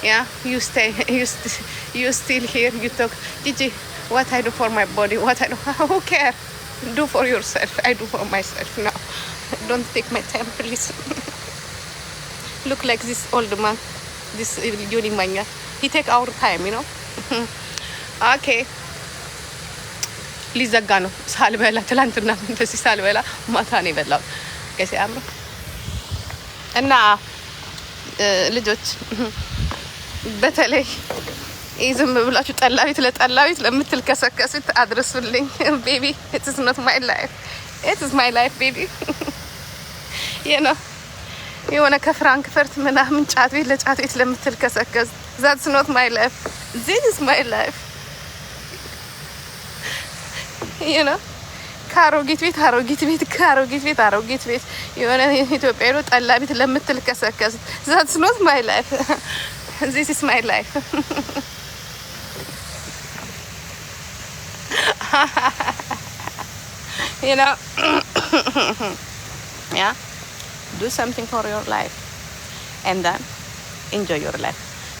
yeah, you stay, you still here, you talk, Gigi, what I do for my body, what I do, who care? Do for yourself, I do for myself. No, don't take my time, please. Look like this old man, this Yuri Manya. He take our time, you know. Okay. ሊዘጋ ነው ሳልበላ ትላንትና እንደዚህ ሳልበላ ማታ ነው የበላው ከዚህ አምሮ እና ልጆች በተለይ ዝም ብላችሁ ጠላዊት ለጠላዊት ለምትልከሰከሱት አድርሱልኝ ቤቢ it is not my life, it is my life baby you know የሆነ ከፍራንክፈርት ምናምን ጫት ቤት ለጫት ቤት ለምትልከሰከስ that's not my life, this is my life you know ካሮጊት ቤት አሮጊት ቤት ካሮጊት ቤት አሮጊት ቤት የሆነ ኢትዮጵያ ነው ጠላ ቤት ለምትልከሰከስ that's not my life, this is my life you know yeah, do something for your life and then enjoy your life.